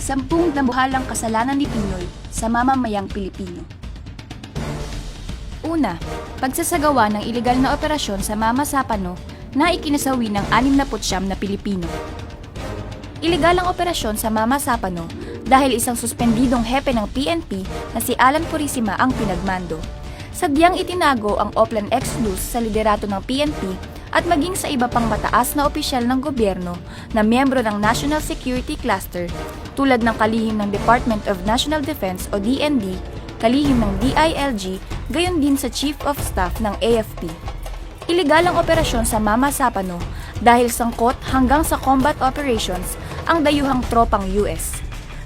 10 nabuhalang kasalanan ni Pinoy sa mamamayang Pilipino. Una, pagsasagawa ng ilegal na operasyon sa Mama Sapano na ikinasawi ng 69 na Pilipino. Ilegal ang operasyon sa Mama Sapano dahil isang suspendidong hepe ng PNP na si Alan Purisima ang pinagmando. Sadyang itinago ang Oplan Exodus sa liderato ng PNP at maging sa iba pang mataas na opisyal ng gobyerno na miyembro ng National Security Cluster tulad ng kalihim ng Department of National Defense o DND, kalihim ng DILG, gayon din sa Chief of Staff ng AFP. Ilegal ang operasyon sa Mama Sapano dahil sangkot hanggang sa combat operations ang dayuhang tropang US.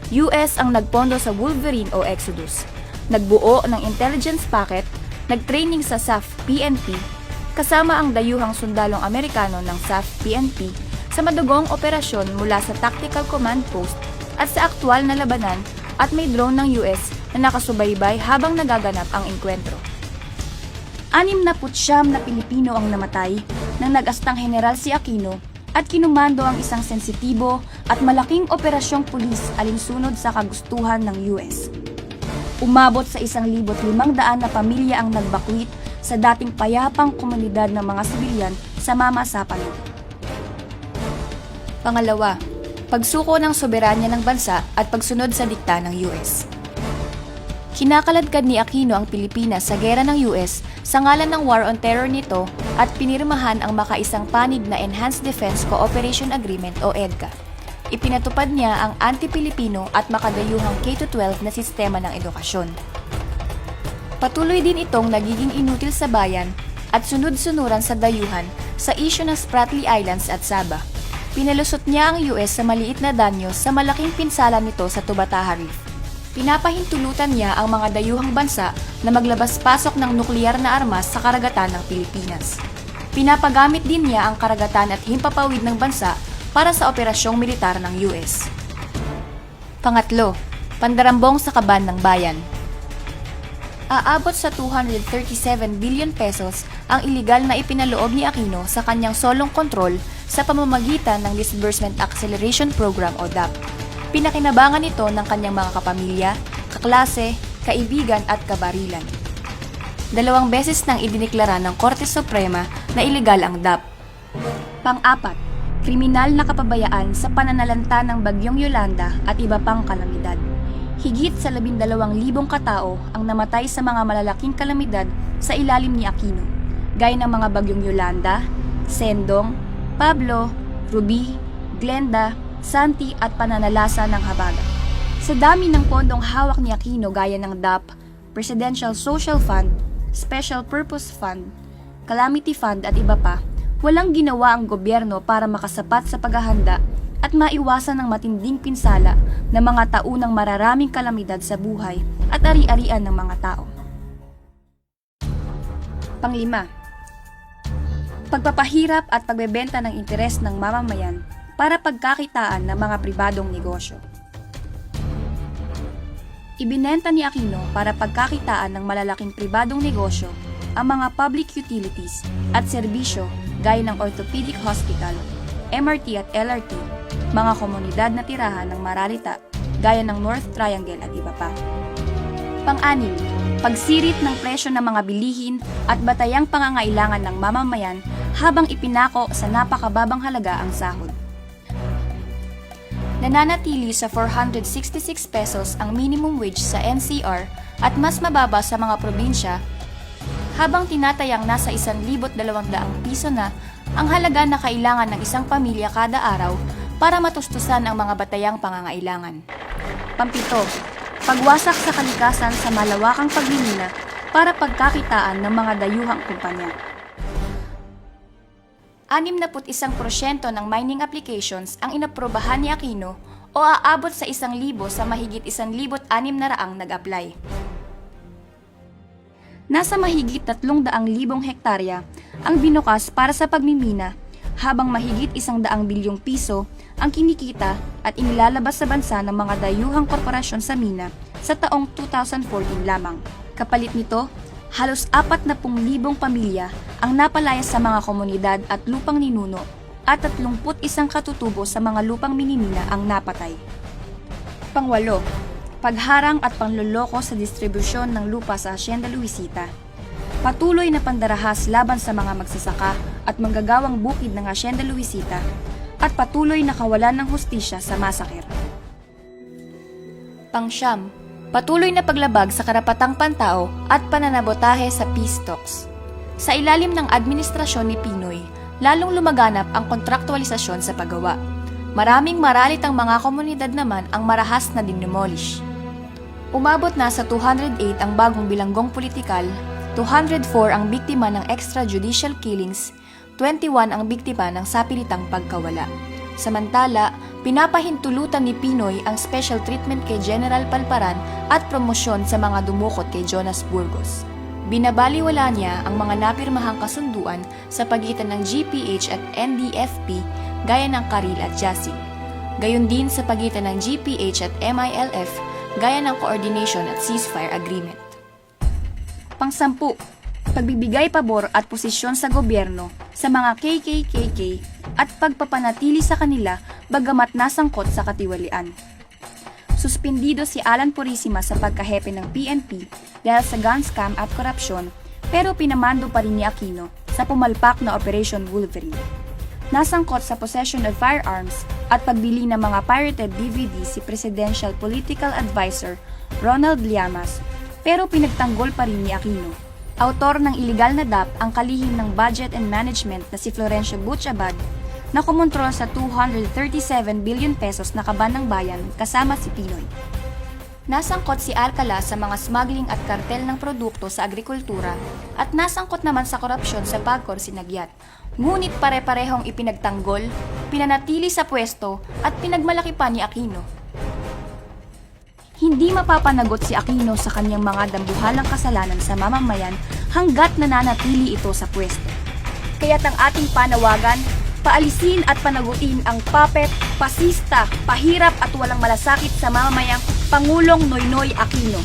US ang nagpondo sa Wolverine o Exodus, nagbuo ng intelligence packet, nagtraining sa SAF-PNP, kasama ang dayuhang sundalong Amerikano ng SAF-PNP sa madugong operasyon mula sa Tactical Command Post at sa aktwal na labanan at may drone ng US na nakasubaybay habang nagaganap ang engkwentro. 69 na Pilipino ang namatay nang nag-astang general si Aquino at kinumando ang isang sensitibo at malaking operasyong pulis alinsunod sa kagustuhan ng US. Umabot sa 1,500 na pamilya ang nagbakwit sa dating payapang komunidad ng mga sibilyan sa Mama Sapano. Pangalawa, pagsuko ng soberanya ng bansa at pagsunod sa dikta ng US. Kinakaladkad ni Aquino ang Pilipinas sa gera ng US sa ngalan ng War on Terror nito at pinirmahan ang makaisang panig na Enhanced Defense Cooperation Agreement o EDCA. Ipinatupad niya ang anti-Pilipino at makadayuhang K-12 na sistema ng edukasyon. Patuloy din itong nagiging inutil sa bayan at sunod-sunuran sa dayuhan sa isyu ng Spratly Islands at Sabah. Pinalusot niya ang US sa maliit na danyo sa malaking pinsala nito sa Tubataha Reef. Pinapahintulutan niya ang mga dayuhang bansa na maglabas-pasok ng nukleyar na armas sa karagatan ng Pilipinas. Pinapagamit din niya ang karagatan at himpapawid ng bansa para sa operasyong militar ng US. Pangatlo, pandarambong sa kaban ng bayan. Aabot sa 237 billion pesos ang iligal na ipinaloob ni Aquino sa kanyang solong kontrol sa pamamagitan ng Disbursement Acceleration Program o DAP. Pinakinabangan ito ng kanyang mga kapamilya, kaklase, kaibigan at kabarilan. 2 beses nang idiniklara ng Korte Suprema na iligal ang DAP. Pang-apat, kriminal na kapabayaan sa pananalanta ng Bagyong Yolanda at iba pang kalamidad. Higit sa 12,000 katao ang namatay sa mga malalaking kalamidad sa ilalim ni Aquino, gaya ng mga Bagyong Yolanda, Sendong, Pablo, Ruby, Glenda, Santi at pananalasa ng Habagat. Sa dami ng pondong hawak ni Aquino gaya ng DAP, Presidential Social Fund, Special Purpose Fund, Calamity Fund at iba pa, walang ginawa ang gobyerno para makasapat sa paghahanda at maiwasan ng matinding pinsala ng mga taunang mararaming kalamidad sa buhay at ari-arian ng mga tao. Panglima, pagpapahirap at pagbebenta ng interes ng mamamayan para pagkakitaan ng mga pribadong negosyo. Ibinenta ni Aquino para pagkakitaan ng malalaking pribadong negosyo ang mga public utilities at serbisyo gaya ng orthopedic hospital, MRT at LRT, mga komunidad na tirahan ng Mararita gaya ng North Triangle at iba pa. Pang-anim, pagsirit ng presyo ng mga bilihin at batayang pangangailangan ng mamamayan habang ipinako sa napakababang halaga ang sahod. Nananatili sa 466 pesos ang minimum wage sa NCR at mas mababa sa mga probinsya, habang tinatayang nasa 1,200 piso na ang halaga na kailangan ng isang pamilya kada araw para matustusan ang mga batayang pangangailangan. Pampito, pagwasak sa kalikasan sa malawakang pagmimina para pagkakitaan ng mga dayuhang kumpanya. 61% ng mining applications ang inaprobahan ni Aquino o aabot sa 1,000 sa mahigit 1,600 nag-apply. Nasa mahigit 300,000 hektarya ang binukas para sa pagmimina habang mahigit 100 bilyong piso ang kinikita at inilalabas sa bansa ng mga dayuhang korporasyon sa mina sa taong 2014 lamang. Kapalit nito, halos 40,000 pamilya ang napalaya sa mga komunidad at lupang ninuno at 31 katutubo sa mga lupang minimina ang napatay. Pangwalo, pagharang at panloloko sa distribusyon ng lupa sa Hacienda Luisita. Patuloy na pandarahas laban sa mga magsasaka at manggagawang bukid ng Hacienda Luisita at patuloy na kawalan ng hustisya sa masaker. Pangsyam, patuloy na paglabag sa karapatang pantao at pananabotahe sa peace talks. Sa ilalim ng administrasyon ni Pinoy, lalong lumaganap ang kontraktualisasyon sa paggawa. Maraming maralitang mga komunidad naman ang marahas na dindemolish. Umabot na sa 208 ang bagong bilanggong politikal, 204 ang biktima ng extrajudicial killings, 21 ang biktima ng sapilitang pagkawala. Samantala, pinapahintulutan ni Pinoy ang special treatment kay General Palparan at promosyon sa mga dumukot kay Jonas Burgos. Binabaliwala niya ang mga napirmahang kasunduan sa pagitan ng GPH at NDFP gaya ng Karil at Jasig. Gayon din sa pagitan ng GPH at MILF gaya ng Coordination at Ceasefire Agreement. Pangsampu, pagbibigay pabor at posisyon sa gobyerno sa mga KKKK at pagpapanatili sa kanila bagamat nasangkot sa katiwalian. Suspindido si Alan Purisima sa pagkahepe ng PNP dahil sa gun scam at korupsyon, pero pinamando pa rin ni Aquino sa pumalpak na Operation Wolverine. Nasangkot sa possession of firearms at pagbili ng mga pirated DVD si Presidential Political Advisor Ronald Llamas, pero pinagtanggol pa rin ni Aquino. Autor ng iligal na DAP ang kalihim ng budget and management na si Florencio Butch Abad na kumontrol sa 237 billion pesos na kaban ng bayan kasama si Pinoy. Nasangkot si Alcala sa mga smuggling at kartel ng produkto sa agrikultura at nasangkot naman sa korupsyon sa Pagcor Sinagyat. Ngunit pare-parehong ipinagtanggol, pinanatili sa pwesto at pinagmalaki pa ni Aquino. Hindi mapapanagot si Aquino sa kanyang mga dambuhalang kasalanan sa mamamayan hanggat nananatili ito sa pwesto. Kaya't ang ating panawagan, paalisin at panagutin ang puppet, pasista, pahirap at walang malasakit sa mamamayang Pangulong Noynoy Aquino.